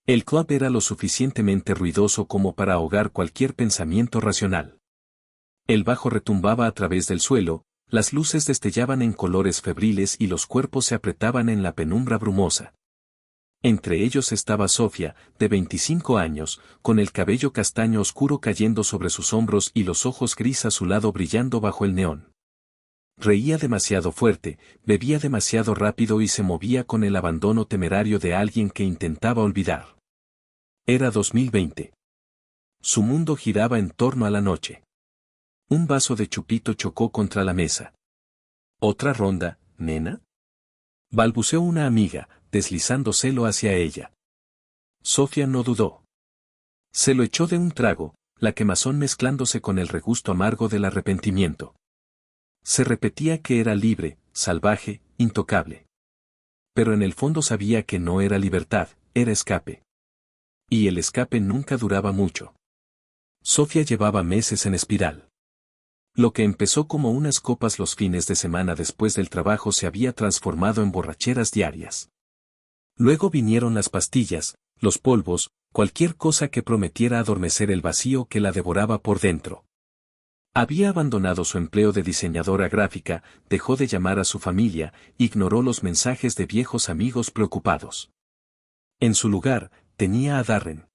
El club era lo suficientemente ruidoso como para ahogar cualquier pensamiento racional. El bajo retumbaba a través del suelo, las luces destellaban en colores febriles y los cuerpos se apretaban en la penumbra brumosa. Entre ellos estaba Sofía, de 25 años, con el cabello castaño oscuro cayendo sobre sus hombros y los ojos gris azulado brillando bajo el neón. Reía demasiado fuerte, bebía demasiado rápido y se movía con el abandono temerario de alguien que intentaba olvidar. Era 2020. Su mundo giraba en torno a la noche. Un vaso de chupito chocó contra la mesa. ¿Otra ronda, nena? Balbuceó una amiga, deslizándoselo hacia ella. Sofía no dudó. Se lo echó de un trago, la quemazón mezclándose con el regusto amargo del arrepentimiento. Se repetía que era libre, salvaje, intocable. Pero en el fondo sabía que no era libertad, era escape. Y el escape nunca duraba mucho. Sofía llevaba meses en espiral. Lo que empezó como unas copas los fines de semana después del trabajo se había transformado en borracheras diarias. Luego vinieron las pastillas, los polvos, cualquier cosa que prometiera adormecer el vacío que la devoraba por dentro. Había abandonado su empleo de diseñadora gráfica, dejó de llamar a su familia, ignoró los mensajes de viejos amigos preocupados. En su lugar, tenía a Darren.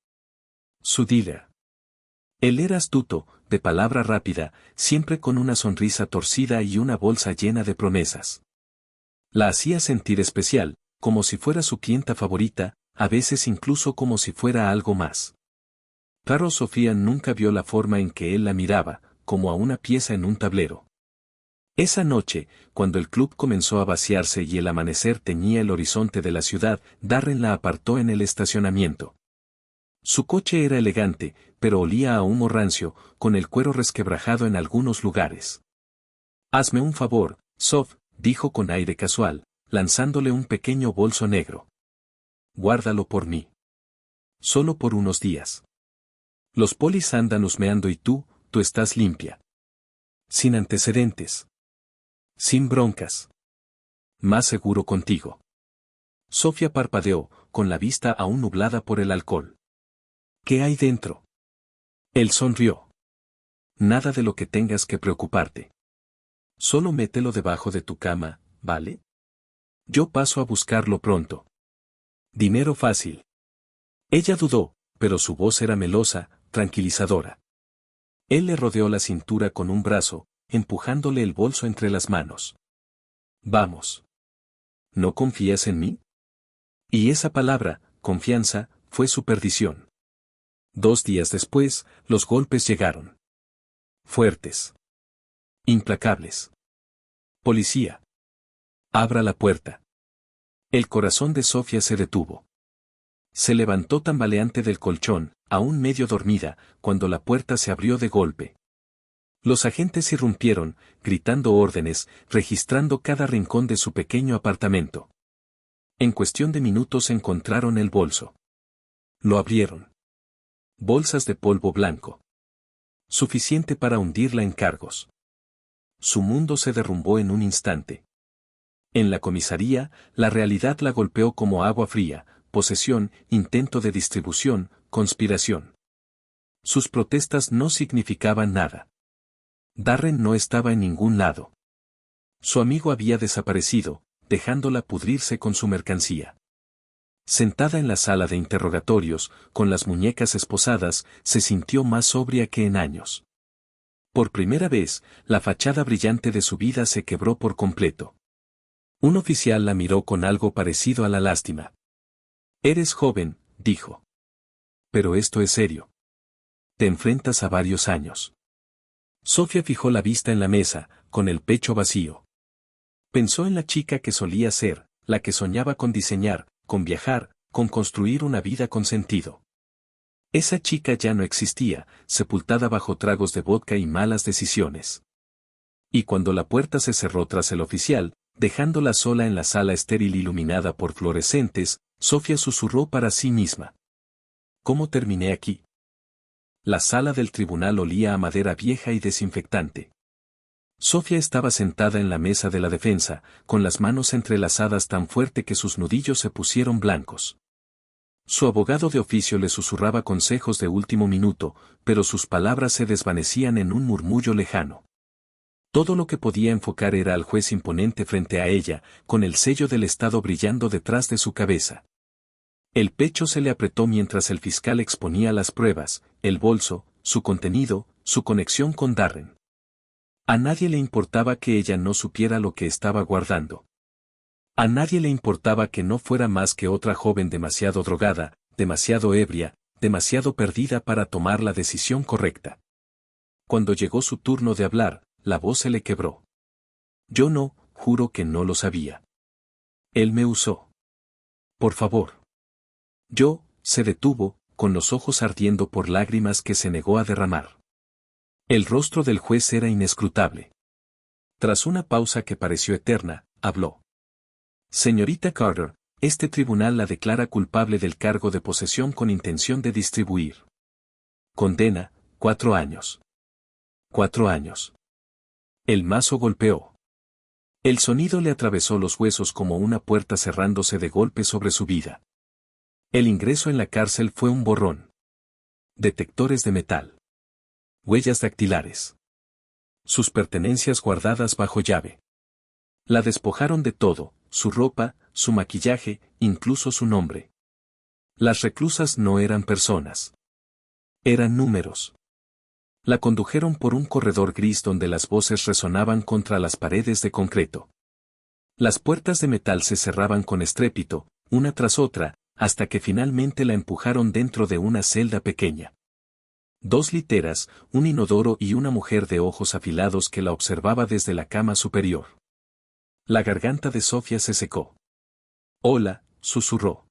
Su dealer. Él era astuto, de palabra rápida, siempre con una sonrisa torcida y una bolsa llena de promesas. La hacía sentir especial, como si fuera su clienta favorita, a veces incluso como si fuera algo más. Claro, Sofía nunca vio la forma en que él la miraba, como a una pieza en un tablero. Esa noche, cuando el club comenzó a vaciarse y el amanecer teñía el horizonte de la ciudad, Darren la apartó en el estacionamiento. Su coche era elegante, pero olía a humo rancio, con el cuero resquebrajado en algunos lugares. «Hazme un favor, Sof», dijo con aire casual, lanzándole un pequeño bolso negro. «Guárdalo por mí. Solo por unos días. Los polis andan husmeando y tú estás limpia. Sin antecedentes. Sin broncas. Más seguro contigo». Sofía parpadeó, con la vista aún nublada por el alcohol. «¿Qué hay dentro?» Él sonrió. «Nada de lo que tengas que preocuparte. Solo mételo debajo de tu cama, ¿vale? Yo paso a buscarlo pronto. Dinero fácil». Ella dudó, pero su voz era melosa, tranquilizadora. Él le rodeó la cintura con un brazo, empujándole el bolso entre las manos. «Vamos. ¿No confías en mí?» Y esa palabra, confianza, fue su perdición. 2 días después, los golpes llegaron. Fuertes. Implacables. «Policía. Abra la puerta». El corazón de Sofía se detuvo. Se levantó tambaleante del colchón, aún medio dormida, cuando la puerta se abrió de golpe. Los agentes irrumpieron, gritando órdenes, registrando cada rincón de su pequeño apartamento. En cuestión de minutos encontraron el bolso. Lo abrieron. Bolsas de polvo blanco. Suficiente para hundirla en cargos. Su mundo se derrumbó en un instante. En la comisaría, la realidad la golpeó como agua fría: posesión, intento de distribución, conspiración. Sus protestas no significaban nada. Darren no estaba en ningún lado. Su amigo había desaparecido, dejándola pudrirse con su mercancía. Sentada en la sala de interrogatorios, con las muñecas esposadas, se sintió más sobria que en años. Por primera vez, la fachada brillante de su vida se quebró por completo. Un oficial la miró con algo parecido a la lástima. «Eres joven», dijo. «Pero esto es serio. Te enfrentas a varios años». Sofía fijó la vista en la mesa, con el pecho vacío. Pensó en la chica que solía ser, la que soñaba con diseñar, con viajar, con construir una vida con sentido. Esa chica ya no existía, sepultada bajo tragos de vodka y malas decisiones. Y cuando la puerta se cerró tras el oficial, dejándola sola en la sala estéril iluminada por fluorescentes, Sofía susurró para sí misma: «¿Cómo terminé aquí?». La sala del tribunal olía a madera vieja y desinfectante. Sofía estaba sentada en la mesa de la defensa, con las manos entrelazadas tan fuerte que sus nudillos se pusieron blancos. Su abogado de oficio le susurraba consejos de último minuto, pero sus palabras se desvanecían en un murmullo lejano. Todo lo que podía enfocar era al juez imponente frente a ella, con el sello del Estado brillando detrás de su cabeza. El pecho se le apretó mientras el fiscal exponía las pruebas, el bolso, su contenido, su conexión con Darren. A nadie le importaba que ella no supiera lo que estaba guardando. A nadie le importaba que no fuera más que otra joven demasiado drogada, demasiado ebria, demasiado perdida para tomar la decisión correcta. Cuando llegó su turno de hablar, la voz se le quebró. Yo no, juro que no lo sabía. Él me usó. Por favor. Se detuvo, con los ojos ardiendo por lágrimas que se negó a derramar. El rostro del juez era inescrutable. Tras una pausa que pareció eterna, habló. Señorita Carter, este tribunal la declara culpable del cargo de posesión con intención de distribuir. Condena, 4 años. 4 años. El mazo golpeó. El sonido le atravesó los huesos como una puerta cerrándose de golpe sobre su vida. El ingreso en la cárcel fue un borrón. Detectores de metal. Huellas dactilares. Sus pertenencias guardadas bajo llave. La despojaron de todo, su ropa, su maquillaje, incluso su nombre. Las reclusas no eran personas. Eran números. La condujeron por un corredor gris donde las voces resonaban contra las paredes de concreto. Las puertas de metal se cerraban con estrépito, una tras otra, hasta que finalmente la empujaron dentro de una celda pequeña. 2 literas, un inodoro y una mujer de ojos afilados que la observaba desde la cama superior. La garganta de Sofía se secó. Hola, susurró.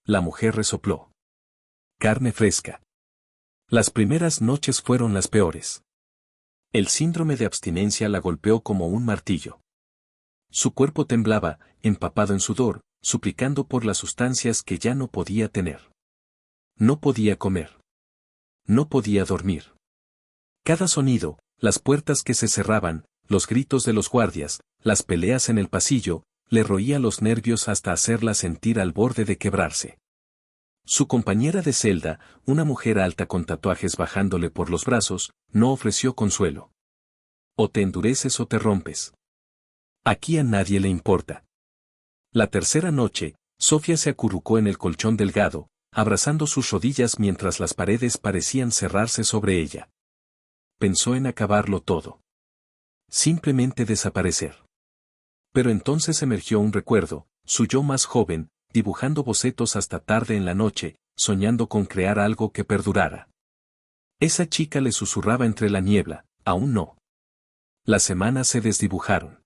La mujer resopló. Carne fresca. Las primeras noches fueron las peores. El síndrome de abstinencia la golpeó como un martillo. Su cuerpo temblaba, empapado en sudor, suplicando por las sustancias que ya no podía tener. No podía comer. No podía dormir. Cada sonido, las puertas que se cerraban, los gritos de los guardias, las peleas en el pasillo, le roía los nervios hasta hacerla sentir al borde de quebrarse. Su compañera de celda, una mujer alta con tatuajes bajándole por los brazos, no ofreció consuelo. O te endureces o te rompes. Aquí a nadie le importa. La tercera noche, Sofía se acurrucó en el colchón delgado, abrazando sus rodillas mientras las paredes parecían cerrarse sobre ella. Pensó en acabarlo todo. Simplemente desaparecer. Pero entonces emergió un recuerdo, su yo más joven, dibujando bocetos hasta tarde en la noche, soñando con crear algo que perdurara. Esa chica le susurraba entre la niebla, aún no. Las semanas se desdibujaron.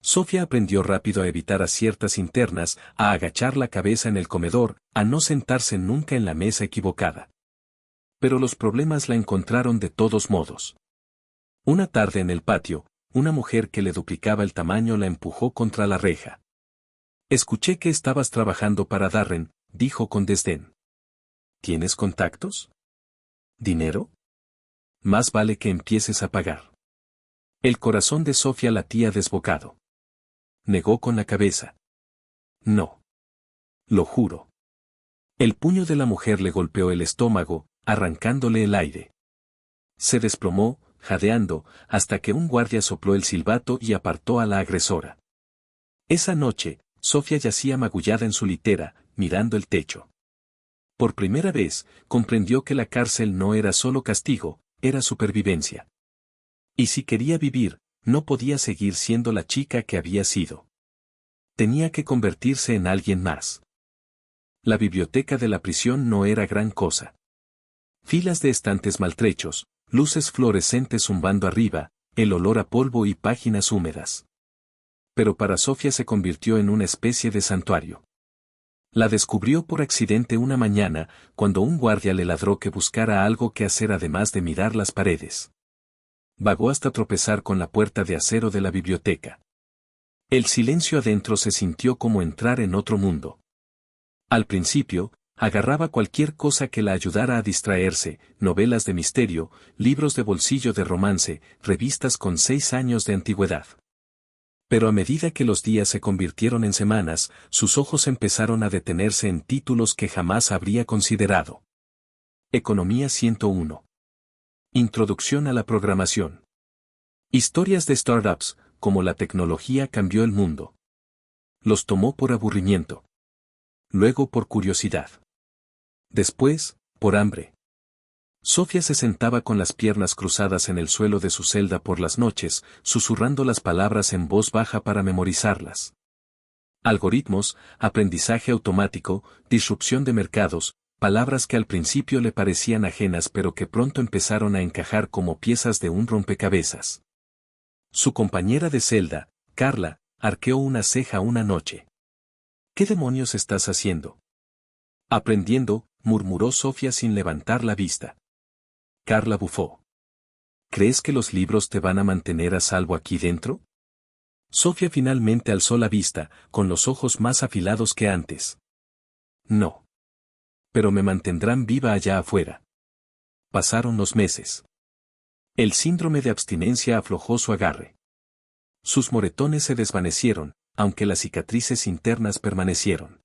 Sofía aprendió rápido a evitar a ciertas internas, a agachar la cabeza en el comedor, a no sentarse nunca en la mesa equivocada. Pero los problemas la encontraron de todos modos. Una tarde en el patio, una mujer que le duplicaba el tamaño la empujó contra la reja. Escuché que estabas trabajando para Darren, dijo con desdén. ¿Tienes contactos? ¿Dinero? Más vale que empieces a pagar. El corazón de Sofía latía desbocado. Negó con la cabeza. No. Lo juro. El puño de la mujer le golpeó el estómago, arrancándole el aire. Se desplomó, jadeando, hasta que un guardia sopló el silbato y apartó a la agresora. Esa noche, Sofía yacía magullada en su litera, mirando el techo. Por primera vez, comprendió que la cárcel no era solo castigo, era supervivencia. Y si quería vivir, no podía seguir siendo la chica que había sido. Tenía que convertirse en alguien más. La biblioteca de la prisión no era gran cosa. Filas de estantes maltrechos, luces fluorescentes zumbando arriba, el olor a polvo y páginas húmedas. Pero para Sofía se convirtió en una especie de santuario. La descubrió por accidente una mañana, cuando un guardia le ladró que buscara algo que hacer además de mirar las paredes. Vagó hasta tropezar con la puerta de acero de la biblioteca. El silencio adentro se sintió como entrar en otro mundo. Al principio, agarraba cualquier cosa que la ayudara a distraerse, novelas de misterio, libros de bolsillo de romance, revistas con 6 años de antigüedad. Pero a medida que los días se convirtieron en semanas, sus ojos empezaron a detenerse en títulos que jamás habría considerado. Economía 101. Introducción a la programación. Historias de startups, como la tecnología cambió el mundo. Los tomó por aburrimiento. Luego por curiosidad. Después, por hambre. Sofía se sentaba con las piernas cruzadas en el suelo de su celda por las noches, susurrando las palabras en voz baja para memorizarlas. Algoritmos, aprendizaje automático, disrupción de mercados, palabras que al principio le parecían ajenas pero que pronto empezaron a encajar como piezas de un rompecabezas. Su compañera de celda, Carla, arqueó una ceja una noche. ¿Qué demonios estás haciendo? Aprendiendo, murmuró Sofía sin levantar la vista. Carla bufó. ¿Crees que los libros te van a mantener a salvo aquí dentro? Sofía finalmente alzó la vista, con los ojos más afilados que antes. No. Pero me mantendrán viva allá afuera. Pasaron los meses. El síndrome de abstinencia aflojó su agarre. Sus moretones se desvanecieron, aunque las cicatrices internas permanecieron.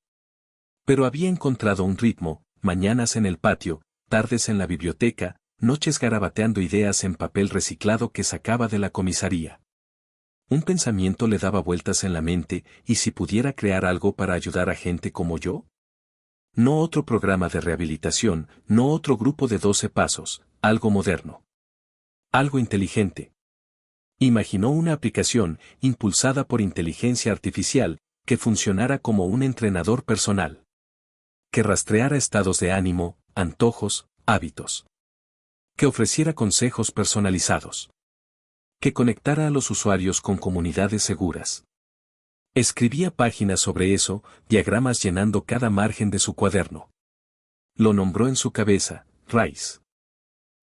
Pero había encontrado un ritmo, mañanas en el patio, tardes en la biblioteca, noches garabateando ideas en papel reciclado que sacaba de la comisaría. Un pensamiento le daba vueltas en la mente, ¿y si pudiera crear algo para ayudar a gente como yo? No otro programa de rehabilitación, no otro grupo de 12 pasos, algo moderno. Algo inteligente. Imaginó una aplicación, impulsada por inteligencia artificial, que funcionara como un entrenador personal. Que rastreara estados de ánimo, antojos, hábitos. Que ofreciera consejos personalizados. Que conectara a los usuarios con comunidades seguras. Escribía páginas sobre eso, diagramas llenando cada margen de su cuaderno. Lo nombró en su cabeza, Rice.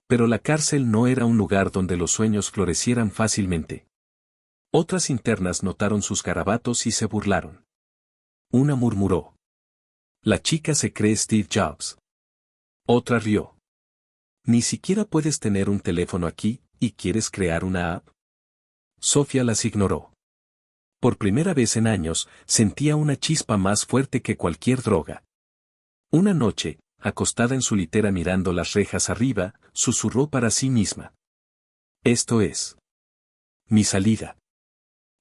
Pero la cárcel no era un lugar donde los sueños florecieran fácilmente. Otras internas notaron sus garabatos y se burlaron. Una murmuró. La chica se cree Steve Jobs. Otra rió. Ni siquiera puedes tener un teléfono aquí, ¿y quieres crear una app? Sofía las ignoró. Por primera vez en años, sentía una chispa más fuerte que cualquier droga. Una noche, acostada en su litera mirando las rejas arriba, susurró para sí misma. Esto es mi salida.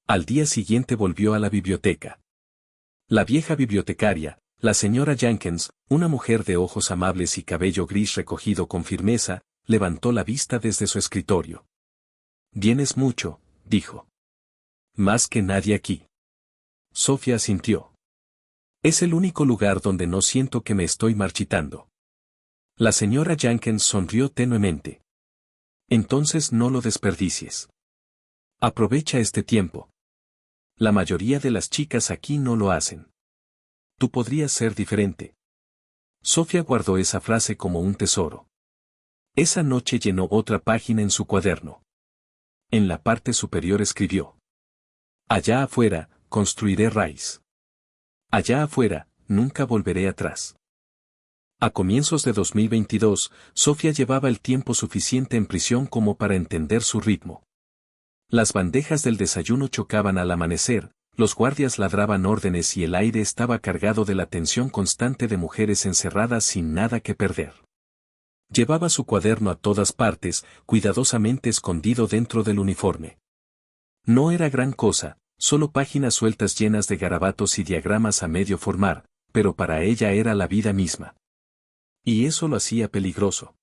Al día siguiente volvió a la biblioteca. La vieja bibliotecaria, la señora Jenkins, una mujer de ojos amables y cabello gris recogido con firmeza, levantó la vista desde su escritorio. «Vienes mucho», dijo. «Más que nadie aquí». Sofía asintió. «Es el único lugar donde no siento que me estoy marchitando». La señora Jenkins sonrió tenuemente. «Entonces no lo desperdicies. Aprovecha este tiempo. La mayoría de las chicas aquí no lo hacen. Tú podrías ser diferente». Sofía guardó esa frase como un tesoro. Esa noche llenó otra página en su cuaderno. En la parte superior escribió: «Allá afuera, construiré Rice. Allá afuera, nunca volveré atrás». A comienzos de 2022, Sofía llevaba el tiempo suficiente en prisión como para entender su ritmo. Las bandejas del desayuno chocaban al amanecer, los guardias ladraban órdenes y el aire estaba cargado de la tensión constante de mujeres encerradas sin nada que perder. Llevaba su cuaderno a todas partes, cuidadosamente escondido dentro del uniforme. No era gran cosa, solo páginas sueltas llenas de garabatos y diagramas a medio formar, pero para ella era la vida misma. Y eso lo hacía peligroso.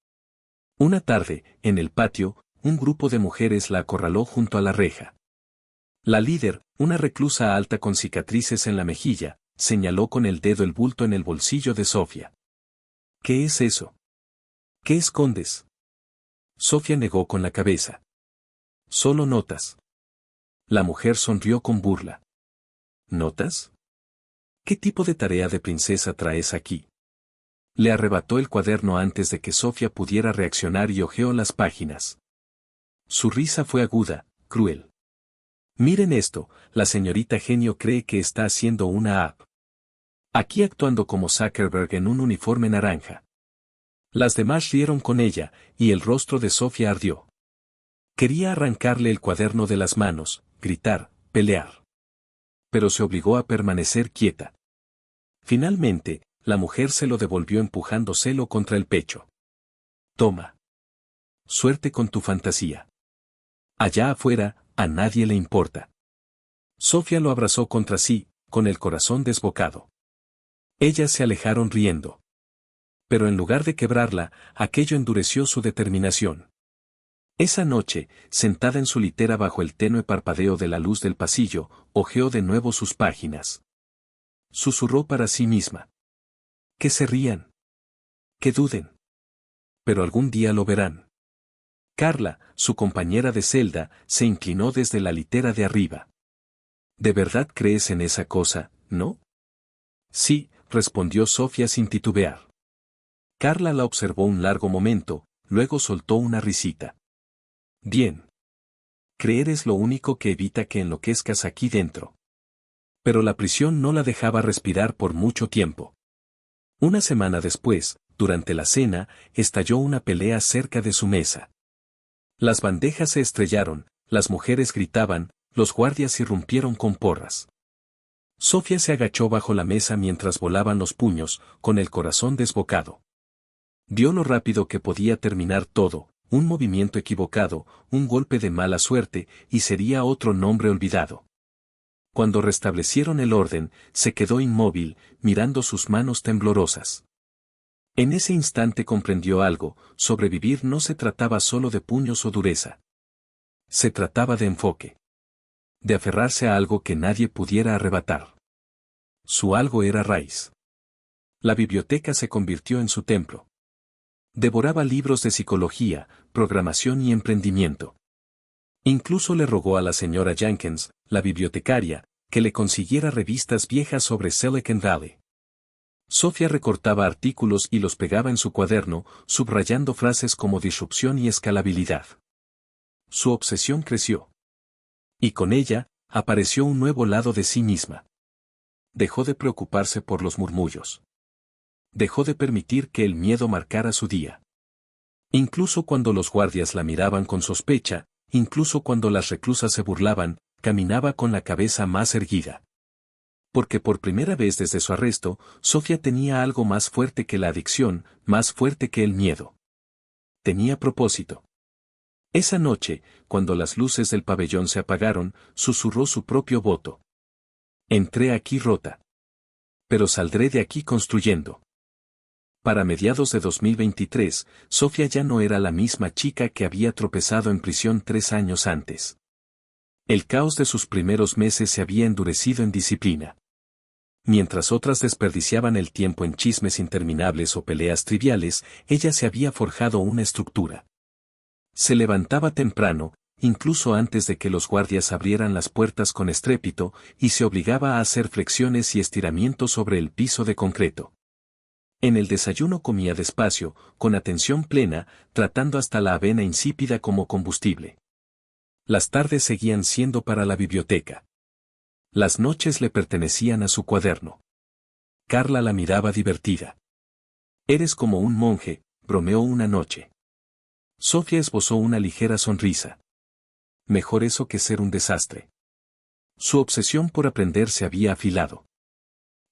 Una tarde, en el patio, un grupo de mujeres la acorraló junto a la reja. La líder, una reclusa alta con cicatrices en la mejilla, señaló con el dedo el bulto en el bolsillo de Sofía. «¿Qué es eso? ¿Qué escondes?» Sofía negó con la cabeza. «Solo notas». La mujer sonrió con burla. «¿Notas? ¿Qué tipo de tarea de princesa traes aquí?» Le arrebató el cuaderno antes de que Sofía pudiera reaccionar y hojeó las páginas. Su risa fue aguda, cruel. «Miren esto, la señorita genio cree que está haciendo una app. Aquí actuando como Zuckerberg en un uniforme naranja». Las demás rieron con ella, y el rostro de Sofía ardió. Quería arrancarle el cuaderno de las manos, gritar, pelear. pero se obligó a permanecer quieta. Finalmente, la mujer se lo devolvió empujándoselo contra el pecho. Toma. Suerte con tu fantasía. Allá afuera, a nadie le importa. Sofía lo abrazó contra sí, con el corazón desbocado. Ellas se alejaron riendo. Pero en lugar de quebrarla, aquello endureció su determinación. Esa noche, sentada en su litera bajo el tenue parpadeo de la luz del pasillo, hojeó de nuevo sus páginas. Susurró para sí misma. Que se rían. Que duden. Pero algún día lo verán. Carla, su compañera de celda, se inclinó desde la litera de arriba. ¿De verdad crees en esa cosa, no? Sí, respondió Sofía sin titubear. Carla la observó un largo momento, luego soltó una risita. Bien. Creer es lo único que evita que enloquezcas aquí dentro. Pero la prisión no la dejaba respirar por mucho tiempo. Una semana después, durante la cena, estalló una pelea cerca de su mesa. Las bandejas se estrellaron, las mujeres gritaban, los guardias irrumpieron con porras. Sofía se agachó bajo la mesa mientras volaban los puños, con el corazón desbocado. Vio lo rápido que podía terminar todo, un movimiento equivocado, un golpe de mala suerte, y sería otro nombre olvidado. Cuando restablecieron el orden, se quedó inmóvil, mirando sus manos temblorosas. En ese instante comprendió algo: sobrevivir no se trataba solo de puños o dureza. Se trataba de enfoque. De aferrarse a algo que nadie pudiera arrebatar. Su algo era Rice. La biblioteca se convirtió en su templo. Devoraba libros de psicología, programación y emprendimiento. Incluso le rogó a la señora Jenkins, la bibliotecaria, que le consiguiera revistas viejas sobre Silicon Valley. Sofía recortaba artículos y los pegaba en su cuaderno, subrayando frases como disrupción y escalabilidad. Su obsesión creció. Y con ella, apareció un nuevo lado de sí misma. Dejó de preocuparse por los murmullos. Dejó de permitir que el miedo marcara su día. Incluso cuando los guardias la miraban con sospecha, incluso cuando las reclusas se burlaban, caminaba con la cabeza más erguida. Porque por primera vez desde su arresto, Sofía tenía algo más fuerte que la adicción, más fuerte que el miedo. Tenía propósito. Esa noche, cuando las luces del pabellón se apagaron, susurró su propio voto. Entré aquí rota. Pero saldré de aquí construyendo. Para mediados de 2023, Sofía ya no era la misma chica que había tropezado en prisión 3 años antes. El caos de sus primeros meses se había endurecido en disciplina. Mientras otras desperdiciaban el tiempo en chismes interminables o peleas triviales, ella se había forjado una estructura. Se levantaba temprano, incluso antes de que los guardias abrieran las puertas con estrépito, y se obligaba a hacer flexiones y estiramientos sobre el piso de concreto. En el desayuno comía despacio, con atención plena, tratando hasta la avena insípida como combustible. Las tardes seguían siendo para la biblioteca. Las noches le pertenecían a su cuaderno. Carla la miraba divertida. Eres como un monje, bromeó una noche. Sofía esbozó una ligera sonrisa. Mejor eso que ser un desastre. Su obsesión por aprender se había afilado.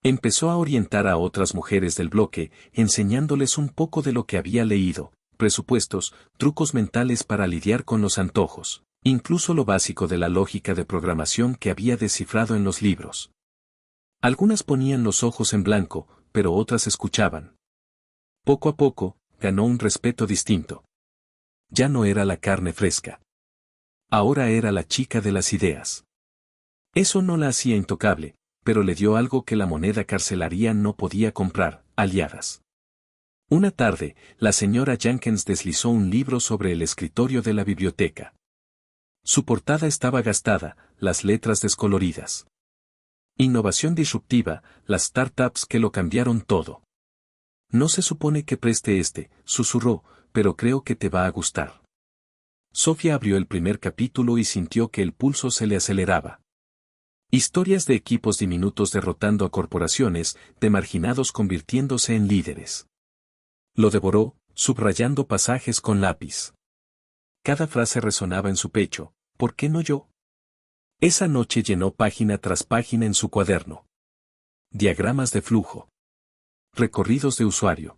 Empezó a orientar a otras mujeres del bloque, enseñándoles un poco de lo que había leído, presupuestos, trucos mentales para lidiar con los antojos, incluso lo básico de la lógica de programación que había descifrado en los libros. Algunas ponían los ojos en blanco, pero otras escuchaban. Poco a poco, ganó un respeto distinto. Ya no era la carne fresca. Ahora era la chica de las ideas. Eso no la hacía intocable, pero le dio algo que la moneda carcelaria no podía comprar: aliadas. Una tarde, la señora Jenkins deslizó un libro sobre el escritorio de la biblioteca. Su portada estaba gastada, las letras descoloridas. Innovación disruptiva, las startups que lo cambiaron todo. No se supone que preste este, susurró, pero creo que te va a gustar. Sofía abrió el primer capítulo y sintió que el pulso se le aceleraba. Historias de equipos diminutos derrotando a corporaciones, de marginados convirtiéndose en líderes. Lo devoró, subrayando pasajes con lápiz. Cada frase resonaba en su pecho: ¿por qué no yo? Esa noche llenó página tras página en su cuaderno. Diagramas de flujo. Recorridos de usuario.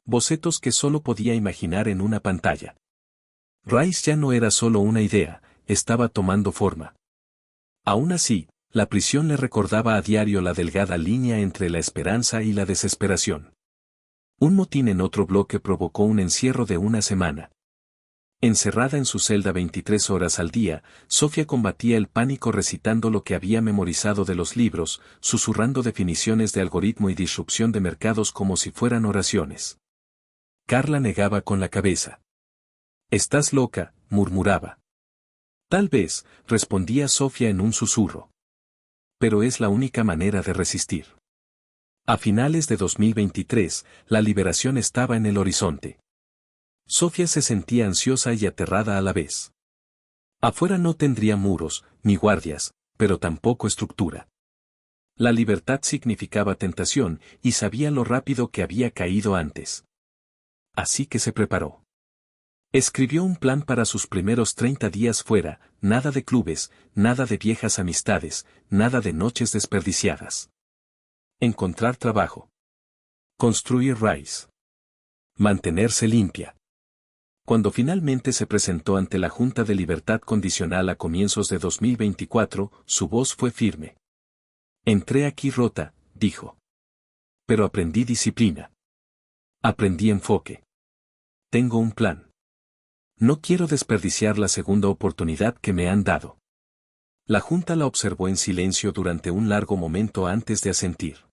Bocetos que solo podía imaginar en una pantalla. Rice ya no era solo una idea, estaba tomando forma. Aún así, la prisión le recordaba a diario la delgada línea entre la esperanza y la desesperación. Un motín en otro bloque provocó un encierro de una semana. Encerrada en su celda 23 horas al día, Sofía combatía el pánico recitando lo que había memorizado de los libros, susurrando definiciones de algoritmo y disrupción de mercados como si fueran oraciones. Carla negaba con la cabeza. «Estás loca», murmuraba. «Tal vez», respondía Sofía en un susurro. «Pero es la única manera de resistir». A finales de 2023, la liberación estaba en el horizonte. Sofía se sentía ansiosa y aterrada a la vez. Afuera no tendría muros, ni guardias, pero tampoco estructura. La libertad significaba tentación, y sabía lo rápido que había caído antes. Así que se preparó. Escribió un plan para sus primeros 30 días fuera, nada de clubes, nada de viejas amistades, nada de noches desperdiciadas. Encontrar trabajo. Construir Rice. Mantenerse limpia. Cuando finalmente se presentó ante la Junta de Libertad Condicional a comienzos de 2024, su voz fue firme. «Entré aquí rota», dijo. «Pero aprendí disciplina. Aprendí enfoque. Tengo un plan. No quiero desperdiciar la segunda oportunidad que me han dado». La Junta la observó en silencio durante un largo momento antes de asentir.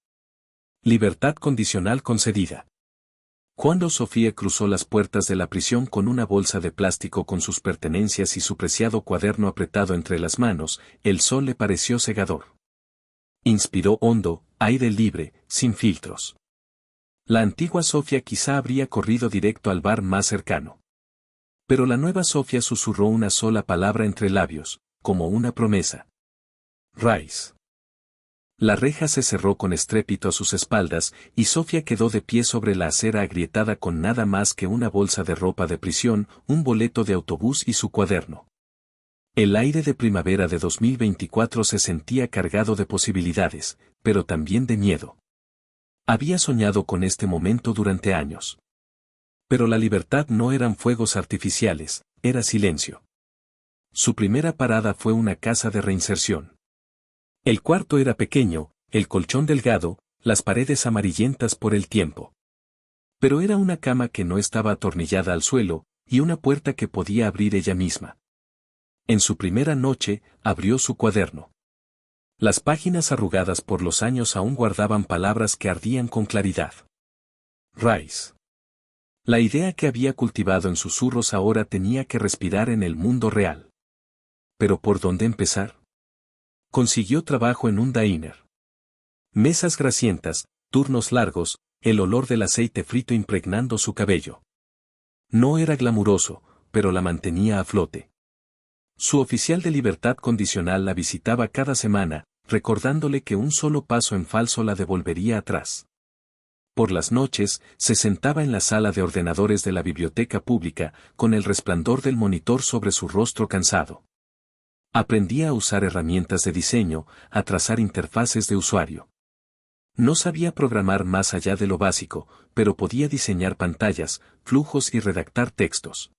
Libertad condicional concedida. Cuando Sofía cruzó las puertas de la prisión con una bolsa de plástico con sus pertenencias y su preciado cuaderno apretado entre las manos, el sol le pareció cegador. Inspiró hondo, aire libre, sin filtros. La antigua Sofía quizá habría corrido directo al bar más cercano. Pero la nueva Sofía susurró una sola palabra entre labios, como una promesa. Rice. La reja se cerró con estrépito a sus espaldas, y Sofía quedó de pie sobre la acera agrietada con nada más que una bolsa de ropa de prisión, un boleto de autobús y su cuaderno. El aire de primavera de 2024 se sentía cargado de posibilidades, pero también de miedo. Había soñado con este momento durante años. Pero la libertad no eran fuegos artificiales, era silencio. Su primera parada fue una casa de reinserción. El cuarto era pequeño, el colchón delgado, las paredes amarillentas por el tiempo. Pero era una cama que no estaba atornillada al suelo, y una puerta que podía abrir ella misma. En su primera noche, abrió su cuaderno. Las páginas arrugadas por los años aún guardaban palabras que ardían con claridad. Rice. La idea que había cultivado en susurros ahora tenía que respirar en el mundo real. ¿Pero por dónde empezar? Consiguió trabajo en un diner. Mesas grasientas, turnos largos, el olor del aceite frito impregnando su cabello. No era glamuroso, pero la mantenía a flote. Su oficial de libertad condicional la visitaba cada semana, recordándole que un solo paso en falso la devolvería atrás. Por las noches, se sentaba en la sala de ordenadores de la biblioteca pública, con el resplandor del monitor sobre su rostro cansado. Aprendía a usar herramientas de diseño, a trazar interfaces de usuario. No sabía programar más allá de lo básico, pero podía diseñar pantallas, flujos y redactar textos.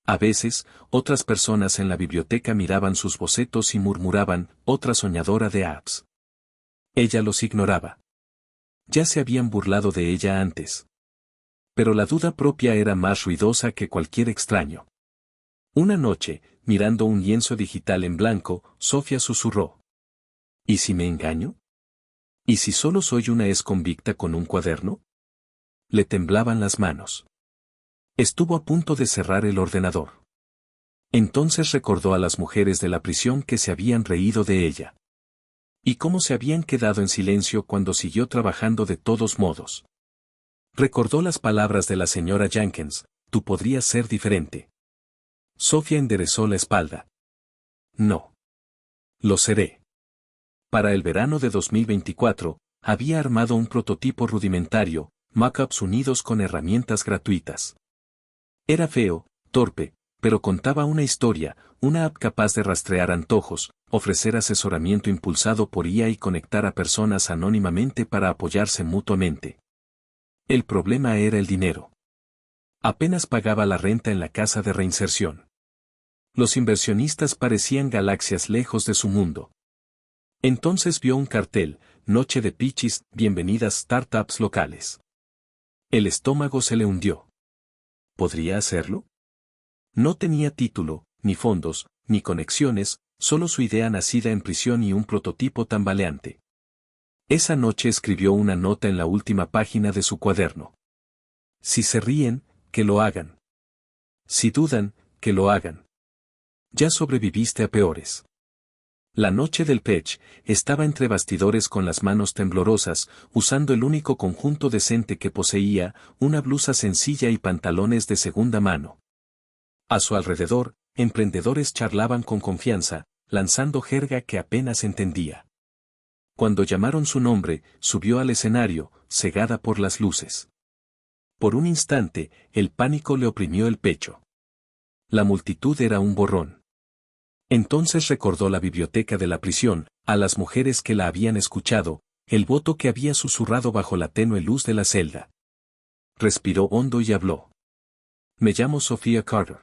A veces, otras personas en la biblioteca miraban sus bocetos y murmuraban, «otra soñadora de apps». Ella los ignoraba. Ya se habían burlado de ella antes. Pero la duda propia era más ruidosa que cualquier extraño. Una noche, mirando un lienzo digital en blanco, Sofía susurró. ¿Y si me engaño? ¿Y si solo soy una ex convicta con un cuaderno? Le temblaban las manos. Estuvo a punto de cerrar el ordenador. Entonces recordó a las mujeres de la prisión que se habían reído de ella. Y cómo se habían quedado en silencio cuando siguió trabajando de todos modos. Recordó las palabras de la señora Jenkins, «Tú podrías ser diferente». Sofía enderezó la espalda. «No. Lo seré». Para el verano de 2024, había armado un prototipo rudimentario, mockups unidos con herramientas gratuitas. Era feo, torpe, pero contaba una historia, una app capaz de rastrear antojos, ofrecer asesoramiento impulsado por IA y conectar a personas anónimamente para apoyarse mutuamente. El problema era el dinero. Apenas pagaba la renta en la casa de reinserción. Los inversionistas parecían galaxias lejos de su mundo. Entonces vio un cartel: Noche de pitches, bienvenidas startups locales. El estómago se le hundió. ¿Podría hacerlo? No tenía título, ni fondos, ni conexiones, solo su idea nacida en prisión y un prototipo tambaleante. Esa noche escribió una nota en la última página de su cuaderno. Si se ríen, que lo hagan. Si dudan, que lo hagan. Ya sobreviviste a peores. La noche del pitch, estaba entre bastidores con las manos temblorosas, usando el único conjunto decente que poseía, una blusa sencilla y pantalones de segunda mano. A su alrededor, emprendedores charlaban con confianza, lanzando jerga que apenas entendía. Cuando llamaron su nombre, subió al escenario, cegada por las luces. Por un instante, el pánico le oprimió el pecho. La multitud era un borrón. Entonces recordó la biblioteca de la prisión, a las mujeres que la habían escuchado, el voto que había susurrado bajo la tenue luz de la celda. Respiró hondo y habló. Me llamo Sofía Carter.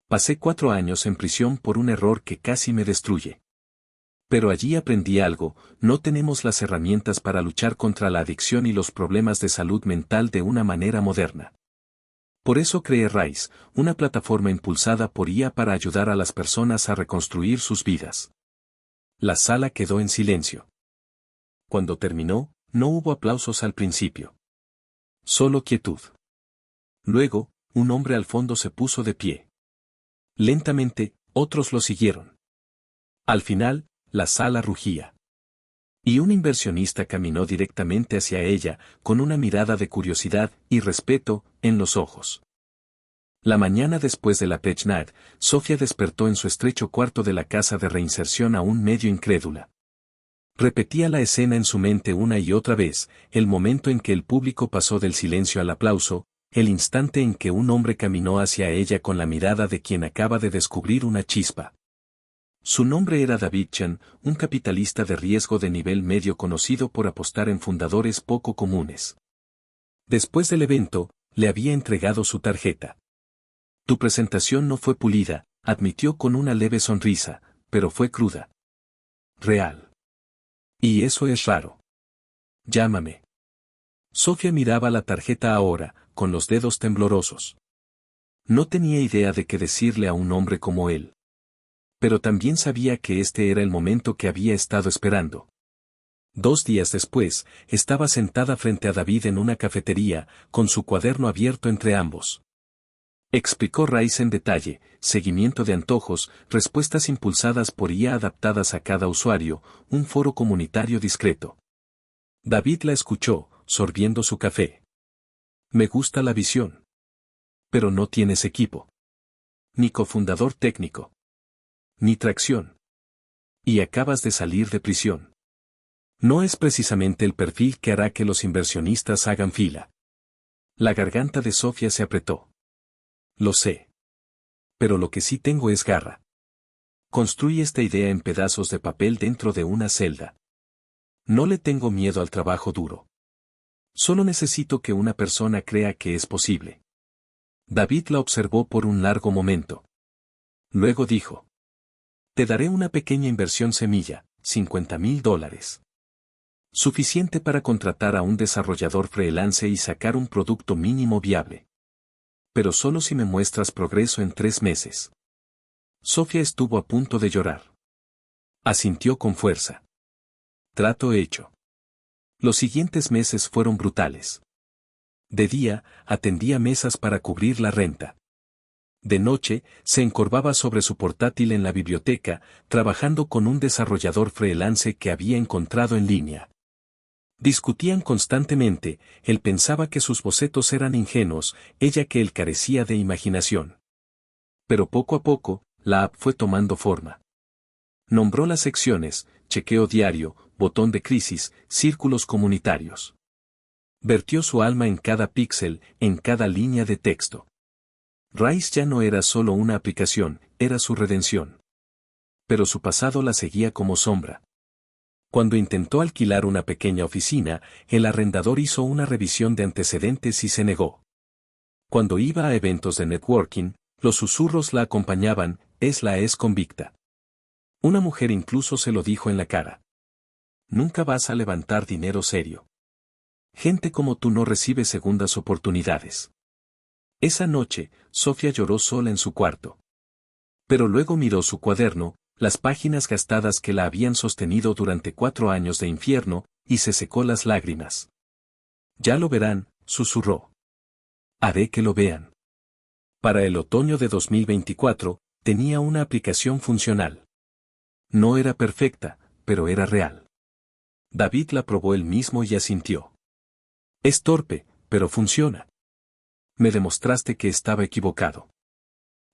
Pasé 4 años en prisión por un error que casi me destruye. Pero allí aprendí algo: no tenemos las herramientas para luchar contra la adicción y los problemas de salud mental de una manera moderna. Por eso creé Rise, una plataforma impulsada por IA para ayudar a las personas a reconstruir sus vidas. La sala quedó en silencio. Cuando terminó, no hubo aplausos al principio. Solo quietud. Luego, un hombre al fondo se puso de pie. Lentamente, otros lo siguieron. Al final, la sala rugía. Y un inversionista caminó directamente hacia ella, con una mirada de curiosidad y respeto en los ojos. La mañana después de la Pitch Night, Sofía despertó en su estrecho cuarto de la casa de reinserción aún medio incrédula. Repetía la escena en su mente una y otra vez: el momento en que el público pasó del silencio al aplauso, el instante en que un hombre caminó hacia ella con la mirada de quien acaba de descubrir una chispa. Su nombre era David Chen, un capitalista de riesgo de nivel medio conocido por apostar en fundadores poco comunes. Después del evento, le había entregado su tarjeta. Tu presentación no fue pulida, admitió con una leve sonrisa, pero fue cruda. Real. Y eso es raro. Llámame. Sofía miraba la tarjeta ahora, con los dedos temblorosos. No tenía idea de qué decirle a un hombre como él. Pero también sabía que este era el momento que había estado esperando. 2 días después, estaba sentada frente a David en una cafetería, con su cuaderno abierto entre ambos. Explicó Rise en detalle: seguimiento de antojos, respuestas impulsadas por IA adaptadas a cada usuario, un foro comunitario discreto. David la escuchó, sorbiendo su café. Me gusta la visión. Pero no tienes equipo. Ni cofundador técnico. Ni tracción. Y acabas de salir de prisión. No es precisamente el perfil que hará que los inversionistas hagan fila. La garganta de Sofía se apretó. Lo sé. Pero lo que sí tengo es garra. Construí esta idea en pedazos de papel dentro de una celda. No le tengo miedo al trabajo duro. Solo necesito que una persona crea que es posible. David la observó por un largo momento. Luego dijo: te daré una pequeña inversión semilla, $50,000. Suficiente para contratar a un desarrollador freelance y sacar un producto mínimo viable. Pero solo si me muestras progreso en 3 meses. Sofía estuvo a punto de llorar. Asintió con fuerza. Trato hecho. Los siguientes meses fueron brutales. De día, atendía mesas para cubrir la renta. De noche, se encorvaba sobre su portátil en la biblioteca, trabajando con un desarrollador freelance que había encontrado en línea. Discutían constantemente: él pensaba que sus bocetos eran ingenuos, ella que él carecía de imaginación. Pero poco a poco, la app fue tomando forma. Nombró las secciones: chequeo diario, botón de crisis, círculos comunitarios. Vertió su alma en cada píxel, en cada línea de texto. Rise ya no era solo una aplicación, era su redención. pero su pasado la seguía como sombra. Cuando intentó alquilar una pequeña oficina, el arrendador hizo una revisión de antecedentes y se negó. Cuando iba a eventos de networking, los susurros la acompañaban, es convicta. Una mujer incluso se lo dijo en la cara. Nunca vas a levantar dinero serio. Gente como tú no recibe segundas oportunidades. Esa noche, Sofía lloró sola en su cuarto. Pero luego miró su cuaderno, las páginas gastadas que la habían sostenido durante 4 años de infierno, y se secó las lágrimas. Ya lo verán, susurró. Haré que lo vean. Para el otoño de 2024, tenía una aplicación funcional. No era perfecta, pero era real. David la probó él mismo y asintió. Es torpe, pero funciona. Me demostraste que estaba equivocado.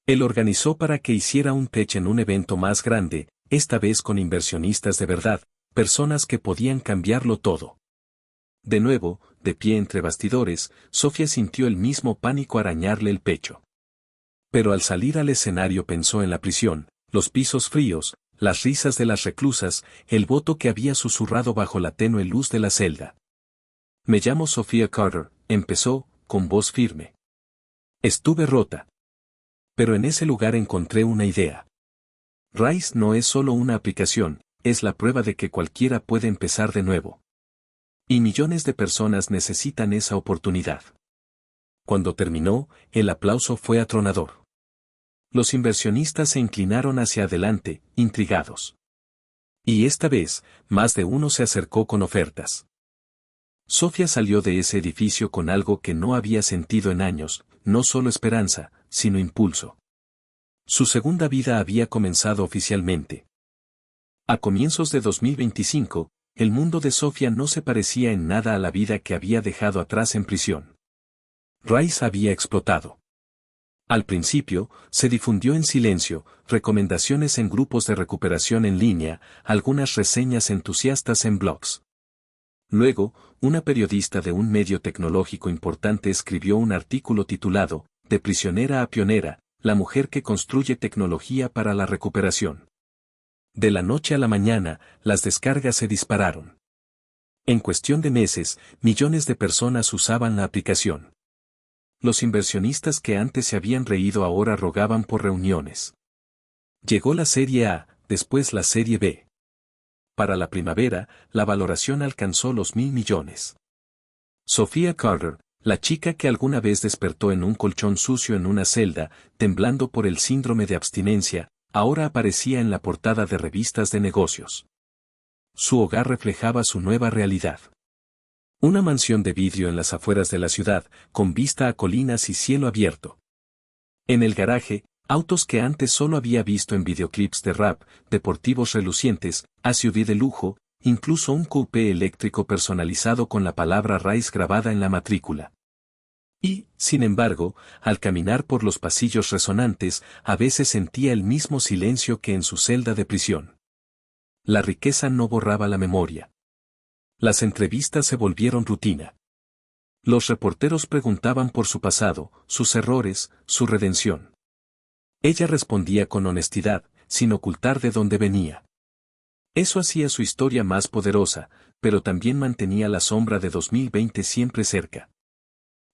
Él organizó para que hiciera un pitch en un evento más grande, esta vez con inversionistas de verdad, personas que podían cambiarlo todo. De nuevo, de pie entre bastidores, Sofía sintió el mismo pánico arañarle el pecho. Pero al salir al escenario pensó en la prisión, los pisos fríos, las risas de las reclusas, el voto que había susurrado bajo la tenue luz de la celda. Me llamo Sofía Carter, empezó, con voz firme. Estuve rota. Pero en ese lugar encontré una idea. Rise no es solo una aplicación, es la prueba de que cualquiera puede empezar de nuevo. Y millones de personas necesitan esa oportunidad. Cuando terminó, el aplauso fue atronador. Los inversionistas se inclinaron hacia adelante, intrigados. Y esta vez, más de uno se acercó con ofertas. Sofía salió de ese edificio con algo que no había sentido en años, no solo esperanza, sino impulso. Su segunda vida había comenzado oficialmente. A comienzos de 2025, el mundo de Sofía no se parecía en nada a la vida que había dejado atrás en prisión. Rise había explotado. Al principio, se difundió en silencio, recomendaciones en grupos de recuperación en línea, algunas reseñas entusiastas en blogs. Luego, una periodista de un medio tecnológico importante escribió un artículo titulado, De prisionera a pionera, la mujer que construye tecnología para la recuperación. De la noche a la mañana, las descargas se dispararon. En cuestión de meses, millones de personas usaban la aplicación. Los inversionistas que antes se habían reído ahora rogaban por reuniones. Llegó la Serie A, después la Serie B. Para la primavera, la valoración alcanzó los 1.000 millones. Sofía Carter, la chica que alguna vez despertó en un colchón sucio en una celda, temblando por el síndrome de abstinencia, ahora aparecía en la portada de revistas de negocios. Su hogar reflejaba su nueva realidad. Una mansión de vidrio en las afueras de la ciudad, con vista a colinas y cielo abierto. En el garaje, autos que antes solo había visto en videoclips de rap, deportivos relucientes, SUV de lujo, incluso un coupé eléctrico personalizado con la palabra Rise grabada en la matrícula. Y, sin embargo, al caminar por los pasillos resonantes, a veces sentía el mismo silencio que en su celda de prisión. La riqueza no borraba la memoria. Las entrevistas se volvieron rutina. Los reporteros preguntaban por su pasado, sus errores, su redención. Ella respondía con honestidad, sin ocultar de dónde venía. Eso hacía su historia más poderosa, pero también mantenía la sombra de 2020 siempre cerca.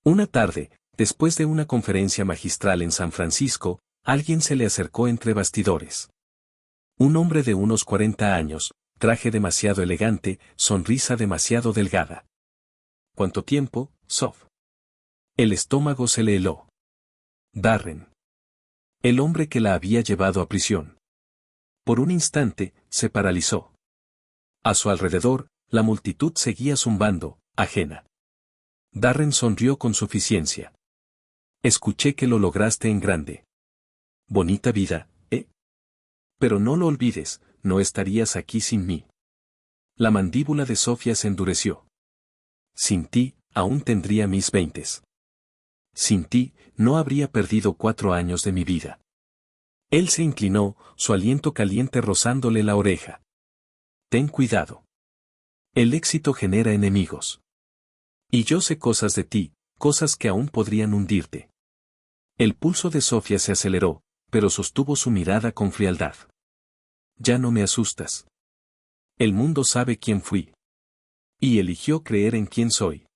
Una tarde, después de una conferencia magistral en San Francisco, alguien se le acercó entre bastidores. Un hombre de unos 40 años, traje demasiado elegante, sonrisa demasiado delgada. ¿Cuánto tiempo, Sof? El estómago se le heló. Darren. El hombre que la había llevado a prisión. Por un instante, se paralizó. A su alrededor, la multitud seguía zumbando, ajena. Darren sonrió con suficiencia. Escuché que lo lograste en grande. Bonita vida, ¿eh? Pero no lo olvides, no estarías aquí sin mí. La mandíbula de Sofía se endureció. Sin ti, aún tendría mis 20. Sin ti, no habría perdido 4 años de mi vida. Él se inclinó, su aliento caliente rozándole la oreja. Ten cuidado. El éxito genera enemigos. Y yo sé cosas de ti, cosas que aún podrían hundirte. El pulso de Sofía se aceleró, pero sostuvo su mirada con frialdad. Ya no me asustas. El mundo sabe quién fui. Y eligió creer en quién soy.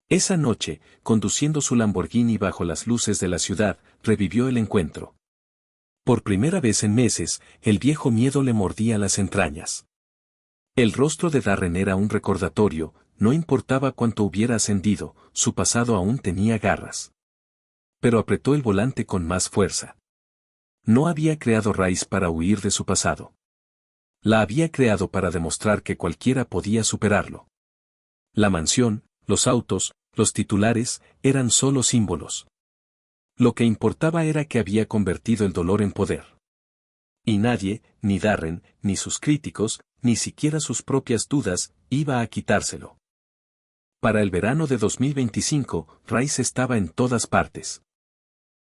Esa noche, conduciendo su Lamborghini bajo las luces de la ciudad, revivió el encuentro. Por primera vez en meses, el viejo miedo le mordía las entrañas. El rostro de Darren era un recordatorio, no importaba cuánto hubiera ascendido, su pasado aún tenía garras. Pero apretó el volante con más fuerza. No había creado Rice para huir de su pasado. La había creado para demostrar que cualquiera podía superarlo. La mansión, los autos, los titulares, eran solo símbolos. Lo que importaba era que había convertido el dolor en poder. Y nadie, ni Darren, ni sus críticos, ni siquiera sus propias dudas, iba a quitárselo. Para el verano de 2025, Rice estaba en todas partes.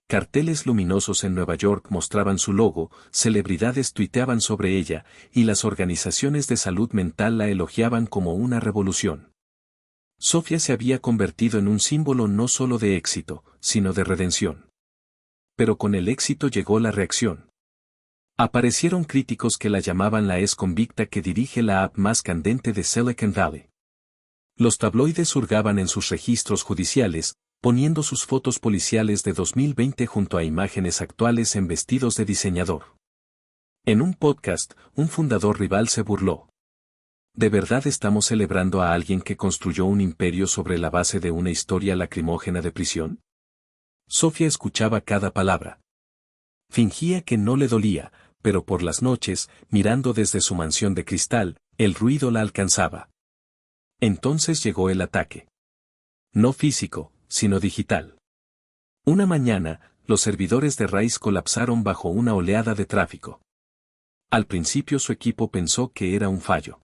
Carteles luminosos en Nueva York mostraban su logo, celebridades tuiteaban sobre ella, y las organizaciones de salud mental la elogiaban como una revolución. Sofía se había convertido en un símbolo no solo de éxito, sino de redención. Pero con el éxito llegó la reacción. Aparecieron críticos que la llamaban la ex convicta que dirige la app más candente de Silicon Valley. Los tabloides hurgaban en sus registros judiciales, poniendo sus fotos policiales de 2020 junto a imágenes actuales en vestidos de diseñador. En un podcast, un fundador rival se burló. ¿De verdad estamos celebrando a alguien que construyó un imperio sobre la base de una historia lacrimógena de prisión? Sofía escuchaba cada palabra. Fingía que no le dolía, pero por las noches, mirando desde su mansión de cristal, el ruido la alcanzaba. Entonces llegó el ataque. No físico, sino digital. Una mañana, los servidores de Rice colapsaron bajo una oleada de tráfico. Al principio su equipo pensó que era un fallo.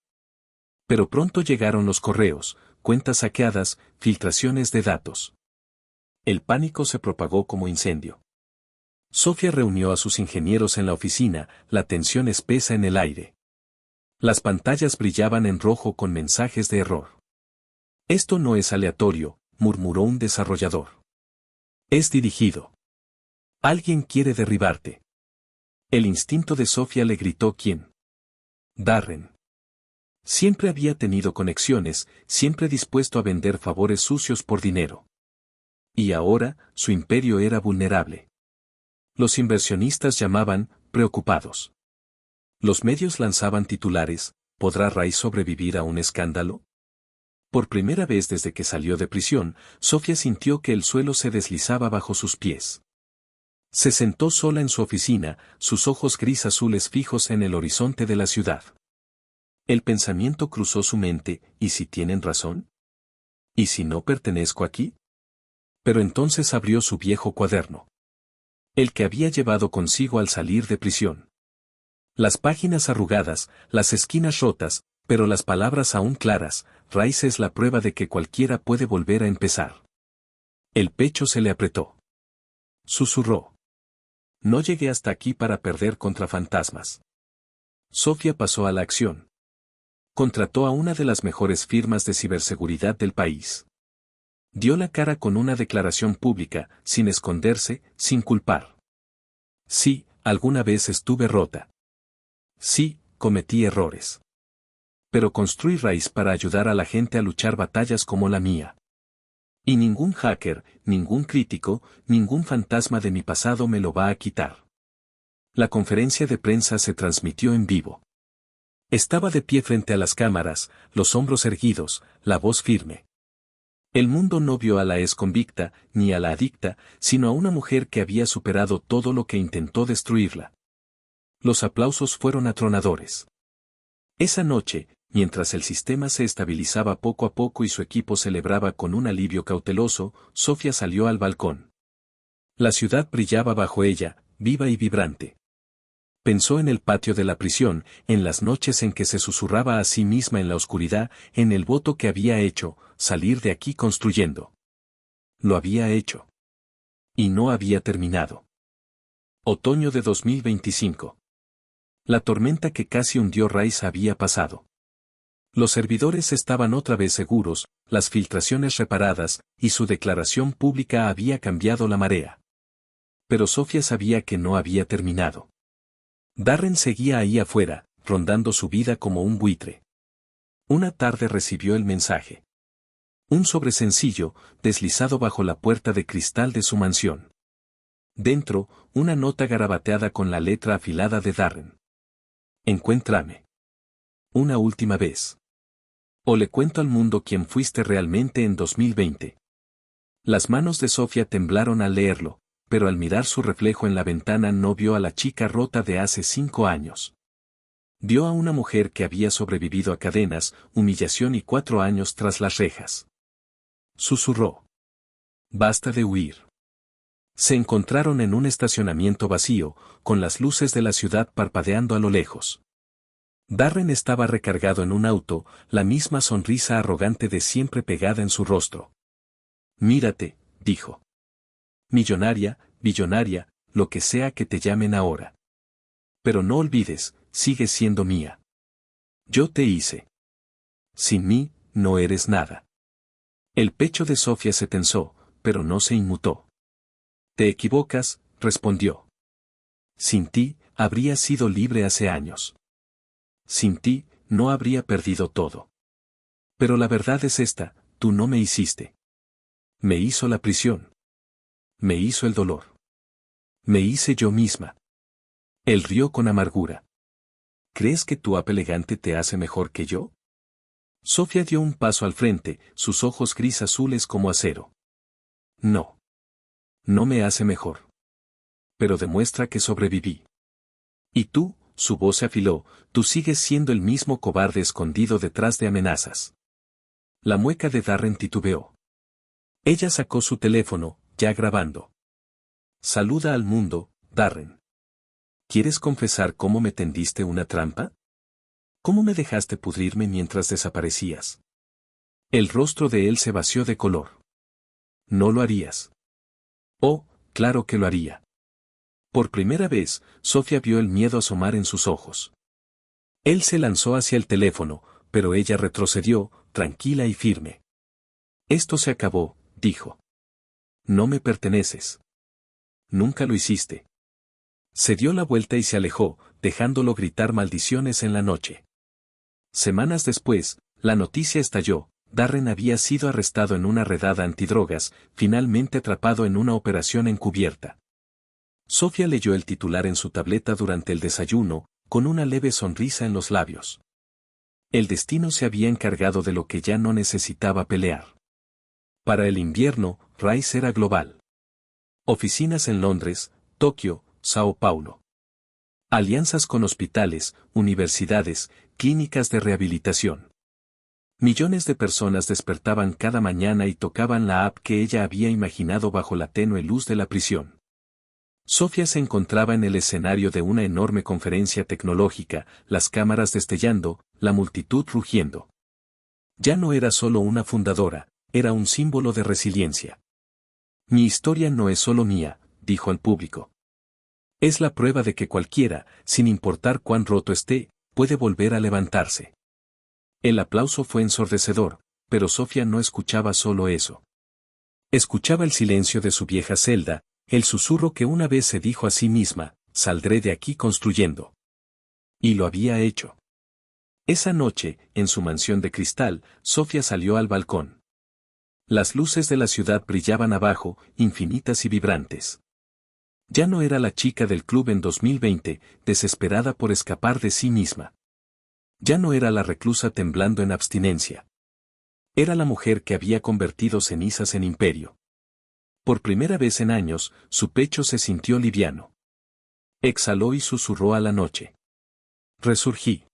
Pero pronto llegaron los correos, cuentas hackeadas, filtraciones de datos. El pánico se propagó como incendio. Sofía reunió a sus ingenieros en la oficina, la tensión espesa en el aire. Las pantallas brillaban en rojo con mensajes de error. Esto no es aleatorio, murmuró un desarrollador. Es dirigido. Alguien quiere derribarte. El instinto de Sofía le gritó ¿quién? Darren. Siempre había tenido conexiones, siempre dispuesto a vender favores sucios por dinero. Y ahora, su imperio era vulnerable. Los inversionistas llamaban, preocupados. Los medios lanzaban titulares, ¿podrá Rice sobrevivir a un escándalo? Por primera vez desde que salió de prisión, Sofía sintió que el suelo se deslizaba bajo sus pies. Se sentó sola en su oficina, sus ojos gris azules fijos en el horizonte de la ciudad. El pensamiento cruzó su mente, ¿y si tienen razón? ¿Y si no pertenezco aquí? Pero entonces abrió su viejo cuaderno. El que había llevado consigo al salir de prisión. Las páginas arrugadas, las esquinas rotas, pero las palabras aún claras, Rice es la prueba de que cualquiera puede volver a empezar. El pecho se le apretó. Susurró. No llegué hasta aquí para perder contra fantasmas. Sofía pasó a la acción. Contrató a una de las mejores firmas de ciberseguridad del país. Dio la cara con una declaración pública, sin esconderse, sin culpar. Sí, alguna vez estuve rota. Sí, cometí errores. Pero construí Rice para ayudar a la gente a luchar batallas como la mía. Y ningún hacker, ningún crítico, ningún fantasma de mi pasado me lo va a quitar. La conferencia de prensa se transmitió en vivo. Estaba de pie frente a las cámaras, los hombros erguidos, la voz firme. El mundo no vio a la ex convicta, ni a la adicta, sino a una mujer que había superado todo lo que intentó destruirla. Los aplausos fueron atronadores. Esa noche, mientras el sistema se estabilizaba poco a poco y su equipo celebraba con un alivio cauteloso, Sofía salió al balcón. La ciudad brillaba bajo ella, viva y vibrante. Pensó en el patio de la prisión, en las noches en que se susurraba a sí misma en la oscuridad, en el voto que había hecho, salir de aquí construyendo. Lo había hecho. Y no había terminado. Otoño de 2025. La tormenta que casi hundió Rice había pasado. Los servidores estaban otra vez seguros, las filtraciones reparadas, y su declaración pública había cambiado la marea. Pero Sofía sabía que no había terminado. Darren seguía ahí afuera, rondando su vida como un buitre. Una tarde recibió el mensaje. Un sobre sencillo, deslizado bajo la puerta de cristal de su mansión. Dentro, una nota garabateada con la letra afilada de Darren. Encuéntrame. Una última vez. O le cuento al mundo quién fuiste realmente en 2020. Las manos de Sofía temblaron al leerlo, pero al mirar su reflejo en la ventana no vio a la chica rota de hace 5 años. Vio a una mujer que había sobrevivido a cadenas, humillación y 4 años tras las rejas. Susurró. Basta de huir. Se encontraron en un estacionamiento vacío, con las luces de la ciudad parpadeando a lo lejos. Darren estaba recargado en un auto, la misma sonrisa arrogante de siempre pegada en su rostro. Mírate, dijo. Millonaria, billonaria, lo que sea que te llamen ahora. Pero no olvides, sigues siendo mía. Yo te hice. Sin mí, no eres nada. El pecho de Sofía se tensó, pero no se inmutó. Te equivocas, respondió. Sin ti, habría sido libre hace años. Sin ti, no habría perdido todo. Pero la verdad es esta, tú no me hiciste. Me hizo la prisión. Me hizo el dolor. Me hice yo misma. Él rió con amargura. ¿Crees que tu ape elegante te hace mejor que yo? Sofía dio un paso al frente, sus ojos gris azules como acero. No. No me hace mejor. Pero demuestra que sobreviví. Y tú, su voz se afiló, tú sigues siendo el mismo cobarde escondido detrás de amenazas. La mueca de Darren titubeó. Ella sacó su teléfono, ya grabando. Saluda al mundo, Darren. ¿Quieres confesar cómo me tendiste una trampa? ¿Cómo me dejaste pudrirme mientras desaparecías? El rostro de él se vació de color. No lo harías. Oh, claro que lo haría. Por primera vez, Sofía vio el miedo asomar en sus ojos. Él se lanzó hacia el teléfono, pero ella retrocedió, tranquila y firme. Esto se acabó, dijo. No me perteneces. Nunca lo hiciste. Se dio la vuelta y se alejó, dejándolo gritar maldiciones en la noche. Semanas después, la noticia estalló. Darren había sido arrestado en una redada antidrogas, finalmente atrapado en una operación encubierta. Sofía leyó el titular en su tableta durante el desayuno, con una leve sonrisa en los labios. El destino se había encargado de lo que ya no necesitaba pelear. Para el invierno, Rice era global. Oficinas en Londres, Tokio, Sao Paulo. Alianzas con hospitales, universidades, clínicas de rehabilitación. Millones de personas despertaban cada mañana y tocaban la app que ella había imaginado bajo la tenue luz de la prisión. Sofía se encontraba en el escenario de una enorme conferencia tecnológica, las cámaras destellando, la multitud rugiendo. Ya no era solo una fundadora, era un símbolo de resiliencia. Mi historia no es solo mía, dijo al público. Es la prueba de que cualquiera, sin importar cuán roto esté, puede volver a levantarse. El aplauso fue ensordecedor, pero Sofía no escuchaba solo eso. Escuchaba el silencio de su vieja celda, el susurro que una vez se dijo a sí misma, saldré de aquí construyendo. Y lo había hecho. Esa noche, en su mansión de cristal, Sofía salió al balcón. Las luces de la ciudad brillaban abajo, infinitas y vibrantes. Ya no era la chica del club en 2020, desesperada por escapar de sí misma. Ya no era la reclusa temblando en abstinencia. Era la mujer que había convertido cenizas en imperio. Por primera vez en años, su pecho se sintió liviano. Exhaló y susurró a la noche. Resurgí.